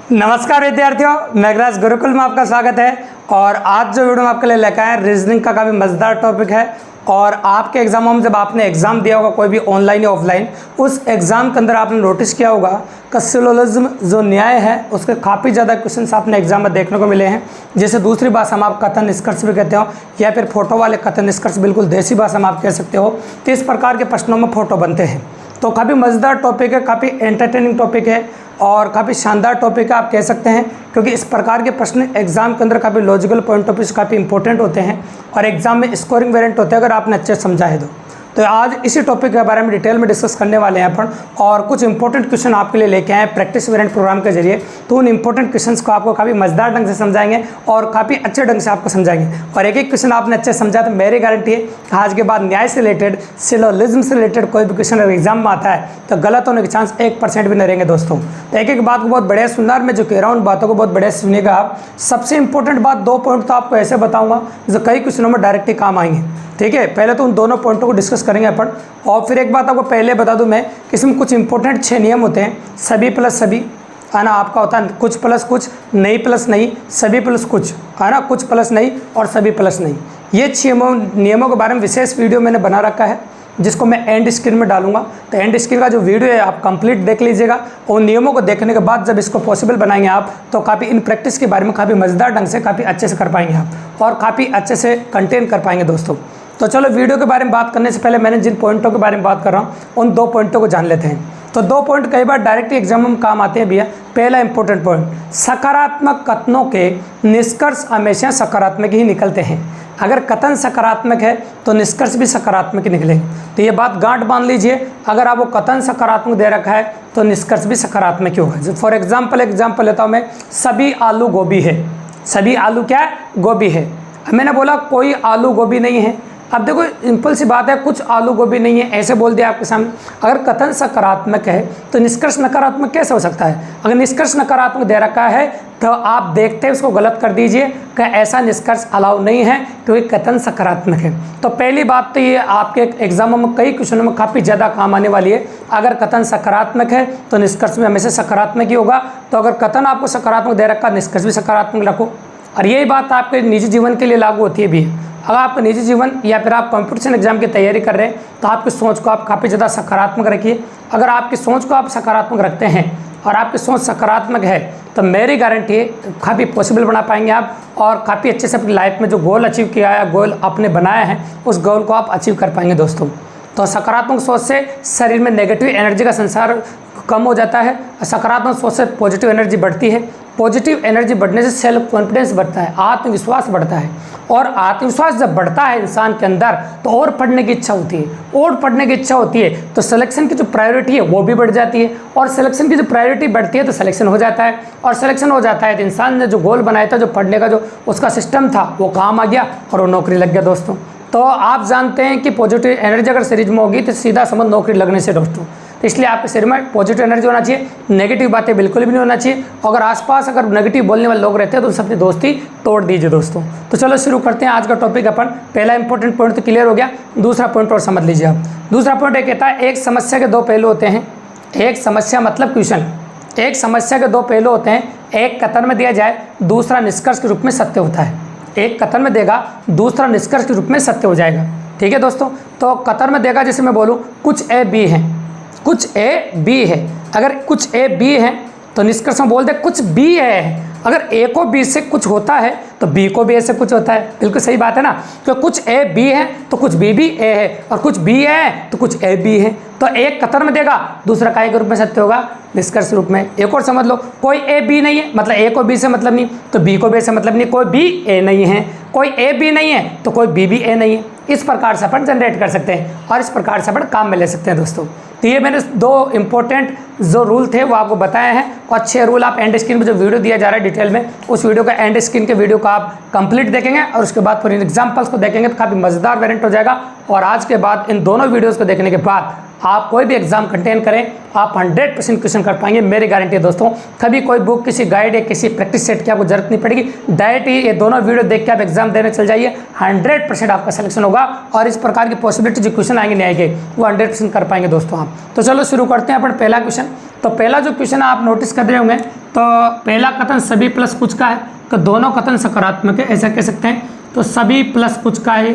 नमस्कार विद्यार्थियों, मेघराज गुरुकुल में आपका स्वागत है। और आज जो वीडियो में आपके लिए लेकर आए रीजनिंग का काफ़ी मज़ेदार टॉपिक है। और आपके एग्जामों में जब आपने एग्ज़ाम दिया होगा कोई भी ऑनलाइन या ऑफलाइन, उस एग्ज़ाम के अंदर आपने नोटिस किया होगा कि सिलोजिज्म जो न्याय है उसके काफ़ी ज़्यादा क्वेश्चंस आपने एग्जाम में देखने को मिले हैं। जैसे दूसरी भाषा में आप कथन निष्कर्ष भी कहते हो या फिर फोटो वाले कथन निष्कर्ष, बिल्कुल देसी भाषा में आप कह सकते हो। तो इस प्रकार के प्रश्नों में फोटो बनते हैं। तो काफ़ी मज़ेदार टॉपिक है, काफ़ी एंटरटेनिंग टॉपिक है और काफ़ी शानदार टॉपिक है आप कह सकते हैं, क्योंकि इस प्रकार के प्रश्न एग्जाम के अंदर काफ़ी लॉजिकल पॉइंट ऑफ व्यू काफ़ी इंपॉर्टेंट होते हैं और एग्जाम में स्कोरिंग वेरिएंट होते हैं अगर आपने अच्छे समझाए तो आज इसी टॉपिक के बारे में डिटेल में डिस्कस करने वाले हैं अपन। और कुछ इंपॉर्टेंट क्वेश्चन आपके लिए लेके आए प्रैक्टिस वेरिएंट प्रोग्राम के जरिए। तो उन इंपॉर्टेंट क्वेश्चंस को आपको काफ़ी मज़ेदार ढंग से समझाएंगे और काफ़ी अच्छे ढंग से आपको समझाएंगे। और एक एक क्वेश्चन आपने अच्छे समझा तो मेरी गारंटी है कि आज के बाद न्याय से रिलेटेड, सिलोजिज्म से रिलेटेड कोई भी क्वेश्चन अगर एग्जाम में आता है तो गलत होने के चांस 1% भी नहीं रहेंगे दोस्तों। तो एक एक बात को बहुत बढ़िया सुनना, मैं जो कह रहा हूँ उन बातों को बहुत बढ़िया सुनिएगा आप। सबसे इंपॉर्टेंट बात 2 पॉइंट तो आपको ऐसे बताऊँगा जो कई क्वेश्चनों में डायरेक्टली काम आएंगे। ठीक है, पहले तो उन दोनों पॉइंटों को डिस्कस करेंगे अपन। और फिर एक बात आपको पहले बता दूं मैं कि इसमें कुछ इंपॉर्टेंट 6 नियम होते हैं। सभी प्लस सभी, है ना, आपका होता है कुछ प्लस कुछ, नहीं प्लस नहीं, सभी प्लस कुछ, है ना, कुछ प्लस नहीं और सभी प्लस नहीं। ये 6 नियमों के बारे में विशेष वीडियो मैंने बना रखा है जिसको मैं एंड स्क्रीन में डालूंगा। तो एंड स्क्रीन का जो वीडियो है आप कंप्लीट देख लीजिएगा। और नियमों को देखने के बाद जब इसको पॉसिबल बनाएंगे आप तो काफ़ी इन प्रैक्टिस के बारे में काफ़ी मज़ेदार ढंग से काफ़ी अच्छे से कर पाएंगे आप और काफ़ी अच्छे से कंटेन कर पाएंगे दोस्तों। तो चलो वीडियो के बारे में बात करने से पहले मैंने जिन पॉइंटों के बारे में बात कर रहा हूँ उन 2 पॉइंटों को जान लेते हैं। तो 2 पॉइंट कई बार डायरेक्ट एग्जाम में काम आते हैं भैया। पहला इंपॉर्टेंट पॉइंट, सकारात्मक कथनों के निष्कर्ष हमेशा सकारात्मक ही निकलते हैं। अगर कथन सकारात्मक है तो निष्कर्ष भी सकारात्मक ही निकलेंगे। तो ये बात गांठ बांध लीजिए, अगर आपको कथन सकारात्मक दे रखा है तो निष्कर्ष भी सकारात्मक ही होगा। फॉर एग्जाम्पल लेता हूँ मैं, सभी आलू गोभी है। सभी आलू क्या है? गोभी है। मैंने बोला कोई आलू गोभी नहीं है। अब देखो सिंपल सी बात है, कुछ आलू गोभी नहीं है ऐसे बोल दिया आपके सामने। अगर कथन सकारात्मक है तो निष्कर्ष नकारात्मक कैसे हो सकता है? अगर निष्कर्ष नकारात्मक दे रखा है तो आप देखते हैं उसको गलत कर दीजिए कि ऐसा निष्कर्ष अलाउ नहीं है क्योंकि कथन सकारात्मक है। तो पहली बात तो ये आपके एग्जामों में कई क्वेश्चनों में काफ़ी ज़्यादा काम आने वाली है। अगर कथन सकारात्मक है तो निष्कर्ष में हमेशा सकारात्मक ही होगा। तो अगर कथन आपको सकारात्मक दे रखा, निष्कर्ष भी सकारात्मक रखो। और यही बात आपके निजी जीवन के लिए लागू होती है भी। अगर आपका निजी जीवन या फिर आप कंपटीशन एग्जाम की तैयारी कर रहे हैं तो आपकी सोच को आप काफ़ी ज़्यादा सकारात्मक रखिए। अगर आपकी सोच को आप सकारात्मक रखते हैं और आपकी सोच सकारात्मक है तो मेरी गारंटी है काफ़ी पॉसिबल बना पाएंगे आप और काफ़ी अच्छे से अपनी लाइफ में जो गोल अचीव किया है, गोल अपने बनाया है, उस गोल को आप अचीव कर पाएंगे दोस्तों। तो सकारात्मक सोच से शरीर में नेगेटिव एनर्जी का संसार कम हो जाता है। सकारात्मक सोच से पॉजिटिव एनर्जी बढ़ती है। पॉजिटिव एनर्जी बढ़ने से सेल्फ कॉन्फिडेंस बढ़ता है, आत्मविश्वास बढ़ता है। और आत्मविश्वास जब बढ़ता है इंसान के अंदर तो और पढ़ने की इच्छा होती है। और पढ़ने की इच्छा होती है तो सिलेक्शन की जो प्रायोरिटी है वो भी बढ़ जाती है। और सिलेक्शन की जो प्रायोरिटी बढ़ती है तो सिलेक्शन हो जाता है। और सिलेक्शन हो जाता है तो इंसान ने जो गोल बनाया था, जो पढ़ने का जो उसका सिस्टम था, वो काम आ गया और वो नौकरी लग गया दोस्तों। तो आप जानते हैं कि पॉजिटिव एनर्जी अगर शरीर में होगी तो सीधा संबंध नौकरी लगने से दोस्तों। तो इसलिए आपके शरीर में पॉजिटिव एनर्जी होना चाहिए, नेगेटिव बातें बिल्कुल भी नहीं होना चाहिए। अगर आसपास अगर नेगेटिव बोलने वाले लोग रहते हैं तो उनसे अपनी दोस्ती तोड़ दीजिए दोस्तों। तो चलो शुरू करते हैं आज का टॉपिक अपन। पहला इंपॉर्टेंट पॉइंट तो क्लियर हो गया, दूसरा पॉइंट और समझ लीजिए आप। दूसरा पॉइंट ये कहता है एक समस्या के 2 पहलू होते हैं। एक समस्या मतलब क्वेश्चन, एक समस्या के 2 पहलू होते हैं। एक कथन में दिया जाए, दूसरा निष्कर्ष के रूप में सत्य होता है। एक कथन में देगा, दूसरा निष्कर्ष के रूप में सत्य हो जाएगा। ठीक है दोस्तों। तो कथन में देगा, जैसे मैं बोलूँ कुछ ए बी है, कुछ ए बी है। अगर कुछ ए बी है तो निष्कर्ष में बोल दे कुछ बी है। अगर ए को बी से कुछ होता है तो बी को बी ए से कुछ होता है। बिल्कुल सही बात है ना, क्योंकि कुछ ए बी है तो कुछ बी भी ए है और कुछ बी है तो कुछ ए बी है। तो एक कथन में देगा, दूसरा काय के रूप में सत्य होगा, निष्कर्ष रूप में। एक और समझ लो, कोई ए बी नहीं है मतलब ए को बी से मतलब नहीं तो बी को बी से मतलब नहीं। कोई बी ए नहीं है, कोई ए बी नहीं है तो कोई बी भी ए नहीं है। इस प्रकार से अपन जनरेट कर सकते हैं और इस प्रकार से अपन काम में ले सकते हैं दोस्तों। तो ये मैंने 2 इंपॉर्टेंट जो रूल थे वो आपको बताए हैं। और 6 रूल आप एंड स्क्रीन में जो वीडियो दिया जा रहा है डिटेल में, उस वीडियो का एंड स्क्रीन के वीडियो को आप कंप्लीट देखेंगे और उसके बाद फिर इन एग्जाम्पल्स को देखेंगे तो काफ़ी मज़ेदार वेरिएंट हो जाएगा। और आज के बाद इन दोनों वीडियोज़ को देखने के बाद आप कोई भी एग्जाम कंटेन करें आप 100% क्वेश्चन कर पाएंगे, मेरी गारंटी है दोस्तों। कभी कोई बुक, किसी गाइड या किसी प्रैक्टिस सेट की आपको जरूरत नहीं पड़ेगी। डायरेक्ट ये दोनों वीडियो देख के आप एग्जाम देने चल जाइए, 100% आपका सिलेक्शन होगा और इस प्रकार की पॉसिबिलिटी जो क्वेश्चन आएंगे नहीं आएंगे वो 100% कर पाएंगे दोस्तों आप। तो चलो शुरू करते हैं अपन पहला क्वेश्चन। तो पहला जो क्वेश्चन आप नोटिस कर रहे होंगे तो पहला कथन सभी प्लस कुछ का है, तो दोनों कथन सकारात्मक है, ऐसा कह सकते हैं। तो सभी प्लस कुछ का है,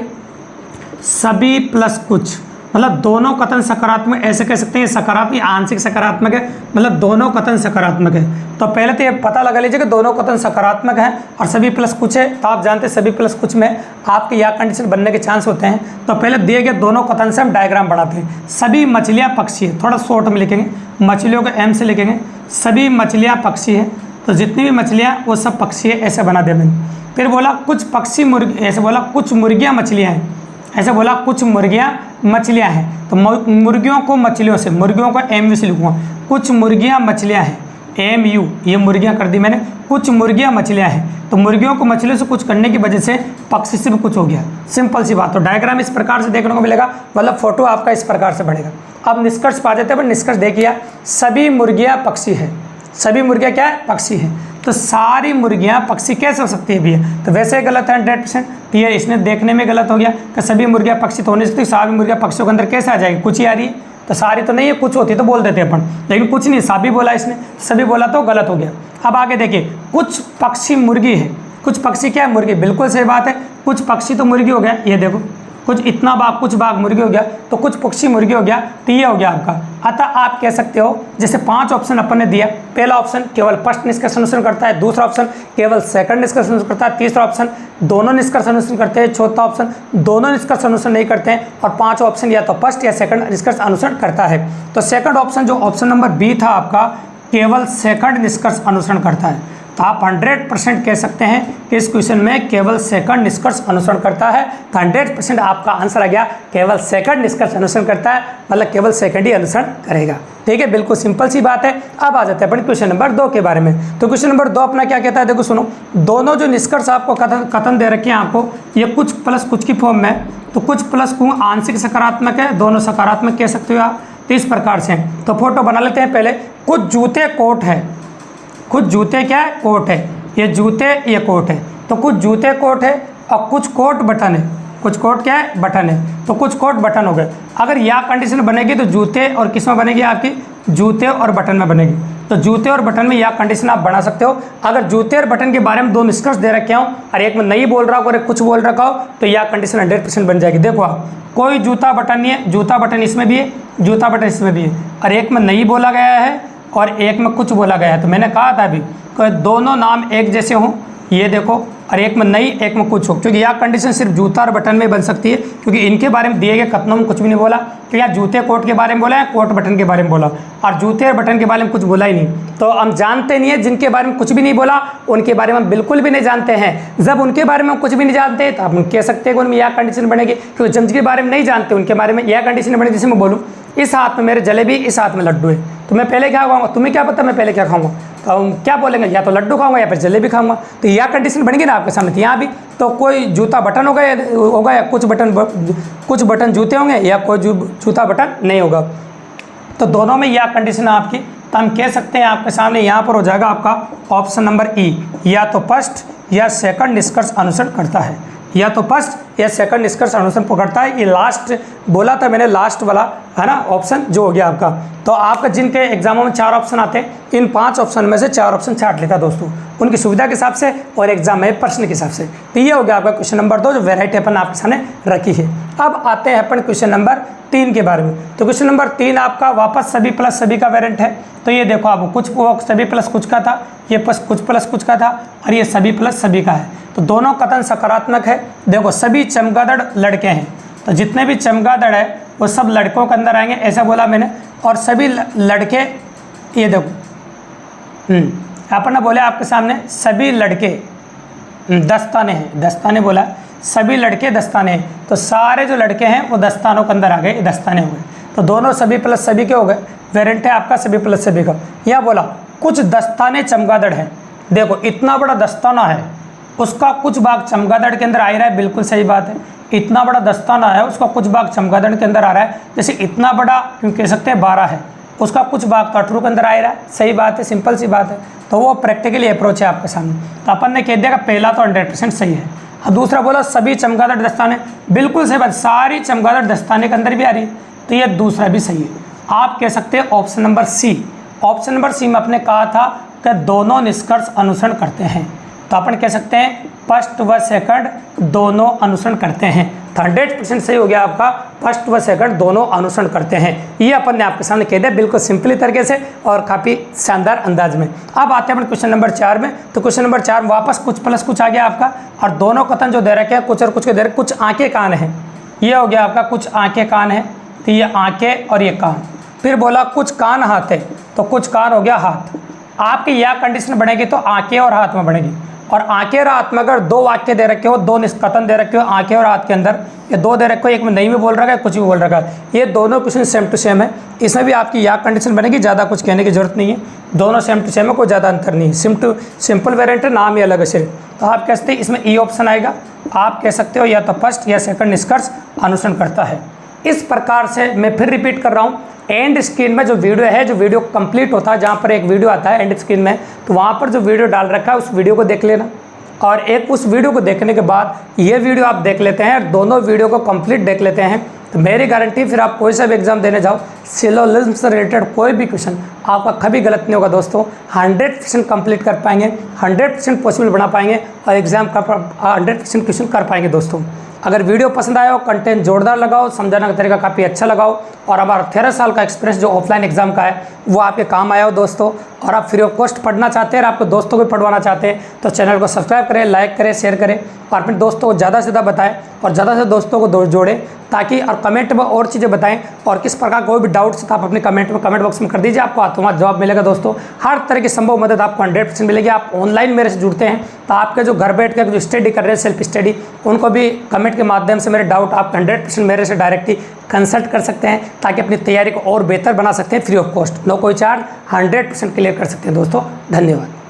सभी प्लस कुछ, मतलब दोनों कथन सकारात्मक, ऐसे कह सकते हैं। सकारात्मक आंशिक सकारात्मक है, मतलब दोनों कथन सकारात्मक है। तो पहले तो ये पता लगा लीजिए कि दोनों कथन सकारात्मक है और सभी प्लस कुछ है। तो आप जानते हैं सभी प्लस कुछ में आपके यह कंडीशन बनने के चांस होते हैं। तो पहले दिए गए दोनों कथन से हम डायग्राम बनाते हैं। सभी मछलियाँ पक्षी है, थोड़ा शॉर्ट में लिखेंगे, मछलियों को एम से लिखेंगे। सभी मछलियाँ पक्षी है, तो जितनी भी मछलियाँ वो सब पक्षी है, ऐसे बना दिया मैंने। फिर बोला कुछ पक्षी मुर्गी, ऐसे बोला कुछ मुर्गियाँ मछलियाँ हैं, ऐसे बोला कुछ मुर्गियाँ मछलियाँ हैं। तो मुर्गियों को मछलियों से, मुर्गियों को एम यू से लिखूँगा। कुछ मुर्गियाँ मछलियाँ हैं, एम यू, ये मुर्गियाँ कर दी मैंने। कुछ मुर्गियाँ मछलियाँ हैं, तो मुर्गियों को मछलियों से कुछ करने की वजह से पक्षी से भी कुछ हो गया। सिंपल सी बात। तो डायग्राम इस प्रकार से देखने को मिलेगा, मतलब फोटो आपका इस प्रकार से बढ़ेगा। अब निष्कर्ष पा जाते हैं, पर निष्कर्ष देखिए, सभी मुर्गियाँ पक्षी है। सभी मुर्गियाँ क्या है? पक्षी है। तो सारी मुर्गियाँ पक्षी कैसे हो सकती है भैया? तो वैसे ही गलत है 100%। तो ये इसमें देखने में गलत हो गया कि सभी मुर्गियाँ पक्षी तो हो नहीं सकती। सारी मुर्गियाँ पक्षियों के अंदर कैसे आ जाएगी? कुछ ही आ रही है, तो सारी तो नहीं है, कुछ होती तो बोल देते अपन, लेकिन कुछ नहीं, सभी बोला इसने, सभी बोला तो गलत हो गया। अब आगे देखिए, कुछ पक्षी मुर्गी है, कुछ पक्षी क्या है? मुर्गी। बिल्कुल सही बात है, कुछ पक्षी तो मुर्गी हो गया, ये देखो, कुछ इतना बाघ, कुछ बाघ मुर्गी हो गया, तो कुछ पक्षी मुर्गी हो गया, तो ये हो गया आपका। अतः आप कह सकते हो, जैसे 5 ऑप्शन अपन ने दिया, पहला ऑप्शन केवल फर्स्ट निष्कर्ष अनुसरण करता है, दूसरा ऑप्शन केवल सेकंड निष्कर्ष अनुसरण करता है, तीसरा ऑप्शन दोनों निष्कर्ष अनुसरण करते हैं, चौथा ऑप्शन दोनों निष्कर्ष अनुसरण नहीं करते हैं, और 5वां ऑप्शन या तो फर्स्ट या सेकंड निष्कर्ष अनुसरण करता है। तो सेकंड ऑप्शन जो ऑप्शन नंबर बी था आपका, केवल सेकंड निष्कर्ष अनुसरण करता है। तो आप 100% कह सकते हैं कि इस क्वेश्चन में केवल सेकंड निष्कर्ष अनुसरण करता है। तो 100% आपका आंसर आ गया, केवल सेकंड निष्कर्ष अनुसरण करता है, मतलब केवल सेकंड ही अनुसरण करेगा। ठीक है, बिल्कुल सिंपल सी बात है। अब आ जाते हैं अपन क्वेश्चन नंबर 2 के बारे में। तो क्वेश्चन नंबर 2 अपना क्या कहता है, देखो सुनो, दोनों जो निष्कर्ष आपको कथन दे रखे हैं आपको, ये कुछ प्लस कुछ की फॉर्म में, तो कुछ प्लस कुछ आंशिक सकारात्मक है, दोनों सकारात्मक कह सकते हो आप। तो इस प्रकार से तो फोटो बना लेते हैं। पहले कुछ जूते कोट है, कुछ जूते क्या है? कोट है। ये जूते, ये कोट है। तो कुछ जूते कोट है और कुछ कोट बटन है। कुछ कोट क्या है? बटन है। तो कुछ कोट बटन हो गए। अगर यह कंडीशन बनेगी तो जूते और किस में बनेगी? आपकी जूते और बटन में बनेगी। तो जूते और बटन में यह कंडीशन आप बना सकते हो। अगर जूते और बटन के बारे में 2 निष्कर्ष दे रखे हो और एक में नहीं बोल रहा हो और एक कुछ बोल रखा हो, तो यह कंडीशन 100% बन जाएगी। देखो आप, कोई जूता बटन नहीं है, जूता बटन इसमें भी है, जूता बटन इसमें भी है, और एक में नहीं बोला गया है और एक में कुछ बोला गया है। तो मैंने कहा था अभी कि दोनों नाम एक जैसे हों, ये देखो, और एक में नहीं, एक में कुछ हो, क्योंकि यह कंडीशन सिर्फ जूता और बटन में बन सकती है, क्योंकि इनके बारे में दिए गए कथनों में कुछ भी नहीं बोला। तो यहाँ जूते कोट के बारे में बोला है, कोट बटन के बारे में बोला, और जूते और बटन के बारे में कुछ बोला ही नहीं। तो हम जानते नहीं है, जिनके बारे में कुछ भी नहीं बोला उनके बारे में हम बिल्कुल भी नहीं जानते हैं। जब उनके बारे में कुछ भी नहीं जानते तो हम कह सकते हैं कि उनमें यह कंडीशन बनेगी, क्योंकि जिनके बारे में नहीं जानते उनके बारे में यह कंडीशन बनेगी। जैसे मैं बोलूँ, इस हाथ में मेरे जलेबी, इस हाथ में लड्डू है, तो मैं पहले क्या खाऊंगा? तुम्हें क्या पता मैं पहले क्या खाऊंगा? तो हम क्या बोलेंगे? या तो लड्डू खाऊंगा या फिर जलेबी खाऊंगा। तो यह कंडीशन बनेगी ना आपके सामने। यहाँ भी तो कोई जूता बटन होगा या कुछ बटन जूते होंगे, या कोई जूता बटन नहीं होगा। तो दोनों में यह कंडीशन है आपकी। तो हम कह सकते हैं आपके सामने यहाँ पर हो जाएगा आपका ऑप्शन नंबर ई, या तो फर्स्ट या सेकंड निष्कर्ष अनुसरण करता है, या तो फर्स्ट या सेकंड निष्कर्ष अनुसरण पकड़ता है। ये लास्ट बोला था मैंने, लास्ट वाला है ना ऑप्शन जो हो गया आपका। तो आपका जिनके एग्जामों में 4 ऑप्शन आते हैं, इन 5 ऑप्शन में से 4 ऑप्शन छाट लेता दोस्तों, उनकी सुविधा के हिसाब से और एग्जाम में प्रश्न के हिसाब से। तो ये हो गया आपका क्वेश्चन नंबर 2, जो वेराइटी अपन आपके सामने रखी है। अब आते हैं अपन क्वेश्चन नंबर 3 के बारे में। तो क्वेश्चन नंबर 3 आपका वापस सभी प्लस सभी का वेरिएंट है। तो ये देखो आप, कुछ सभी प्लस कुछ का था, ये कुछ प्लस कुछ का था, और ये सभी प्लस सभी का है। तो दोनों कथन सकारात्मक है। देखो, सभी चमगादड़ लड़के हैं, तो जितने भी चमगादड़ है वो सब लड़कों के अंदर आएंगे, ऐसा बोला मैंने। और सभी लड़के, ये देखो, अपन ने बोले आपके सामने सभी लड़के दस्ताने हैं, दस्ताने बोला, सभी लड़के दस्ताने हैं। तो सारे जो लड़के हैं वो दस्तानों के अंदर आ गए, दस्ताने हो गए। तो दोनों सभी प्लस सभी के हो गए, वेरिएंट है आपका सभी प्लस सभी का। यह बोला कुछ दस्ताने चमगादड़ हैं। देखो, इतना बड़ा दस्ताना है, उसका कुछ भाग चमगादड़ के अंदर आ रहा है, बिल्कुल सही बात है। इतना बड़ा दस्ताना है, उसका कुछ भाग चमगादड़ के अंदर आ रहा है। जैसे इतना बड़ा क्यों कह सकते हैं 12 है, उसका कुछ भाग कटरू के अंदर आ रहा है, सही बात है, सिंपल सी बात है। तो वो प्रैक्टिकली अप्रोच है आपके सामने। तो अपन ने कह दिया कि पहला तो 100% सही है। अब दूसरा बोला सभी चमगादड़ दस्ताने, बिल्कुल सही बात, सारी चमगादड़ दस्ताने के अंदर भी आ रही है, तो ये दूसरा भी सही है। आप कह सकते हैं option number C, option number C में आपने कहा था कि दोनों निष्कर्ष अनुसरण करते हैं, तो अपन कह सकते हैं फर्स्ट व सेकंड दोनों अनुसरण करते हैं। तो 100% सही हो गया आपका, फर्स्ट व सेकंड दोनों अनुसरण करते हैं। ये अपन ने आपके सामने कह दिया बिल्कुल सिंपली तरीके से और काफ़ी शानदार अंदाज में। अब आते हैं अपन क्वेश्चन नंबर 4 में। तो क्वेश्चन नंबर 4 वापस कुछ प्लस कुछ आ गया आपका, और दोनों कथन जो दे रखे हैं कुछ और कुछ के दे रखे, कुछ आंखें कान है, ये हो गया आपका कुछ आंखें कान है, तो ये आंखें और ये कान। फिर बोला कुछ कान हाथ है, तो कुछ कान हो गया हाथ। आपकी यह कंडीशन बनेगी तो आंखें और हाथ में बनेगी, और आंखें और हाथ में अगर दो वाक्य दे रखे हो, दो कथन दे रखे हो आंखें और हाथ के अंदर, ये दो दे रखे हो, एक में नहीं भी बोल रखा है कुछ भी बोल रखा है, ये दोनों क्वेश्चन सेम टू सेम है, इसमें भी आपकी यह कंडीशन बनेगी, ज़्यादा कुछ कहने की जरूरत नहीं है, दोनों सेम टू सेम है, कोई ज़्यादा अंतर नहीं है, सिंपल वेरिएंट है, नाम ही अलग है सिर्फ। तो आप कह सकते हैं इसमें ई ऑप्शन आएगा, आप कह सकते हो या तो फर्स्ट या सेकंड निष्कर्ष अनुसरण करता है। इस प्रकार से मैं फिर रिपीट कर रहा हूँ, एंड स्क्रीन में जो वीडियो है, जो वीडियो कंप्लीट होता है, जहाँ पर एक वीडियो आता है एंड स्क्रीन में, तो वहाँ पर जो वीडियो डाल रखा है उस वीडियो को देख लेना, और एक उस वीडियो को देखने के बाद ये वीडियो आप देख लेते हैं, दोनों वीडियो को कंप्लीट देख लेते हैं, तो मेरी गारंटी फिर आप कोई सा भी एग्जाम देने जाओ, सिलोजिज्म से रिलेटेड कोई भी क्वेश्चन आपका कभी गलत नहीं होगा दोस्तों। 100% कंप्लीट कर पाएंगे, 100% पॉसिबल बना पाएंगे, और एग्जाम का 100% क्वेश्चन कर पाएंगे दोस्तों। अगर वीडियो पसंद आया हो, कंटेंट जोरदार लगाओ, समझाने का तरीका काफ़ी अच्छा लगाओ, और हमारा 13 साल का एक्सपीरियंस जो ऑफलाइन एग्जाम का है वो आपके काम आया हो दोस्तों, और आप फ्री ऑफ कॉस्ट पढ़ना चाहते हैं और आपको दोस्तों को पढ़वाना चाहते हैं, तो चैनल को सब्सक्राइब करें, लाइक करें, शेयर करें, और अपने दोस्तों को ज़्यादा से ज़्यादा बताएं, और ज़्यादा से दोस्तों को जोड़ें, ताकि और कमेंट में और चीज़ें बताएं, और किस प्रकार कोई भी डाउट्स तो आप अपने कमेंट बॉक्स में कर दीजिए, आपको हाथों जवाब मिलेगा दोस्तों। हर तरह की संभव मदद आपको 100% मिलेगी। आप ऑनलाइन मेरे से जुड़ते हैं तो आपके जो घर बैठ कर जो स्टडी कर रहे हैं, सेल्फ स्टडी, उनको भी कमेंट के माध्यम से मेरे डाउट आप 100% मेरे से डायरेक्टली कंसल्ट कर सकते हैं, ताकि अपनी तैयारी को और बेहतर बना सकते हैं, फ्री ऑफ कॉस्ट, नो कोई चार्ज, 100% क्लियर कर सकते हैं दोस्तों। धन्यवाद।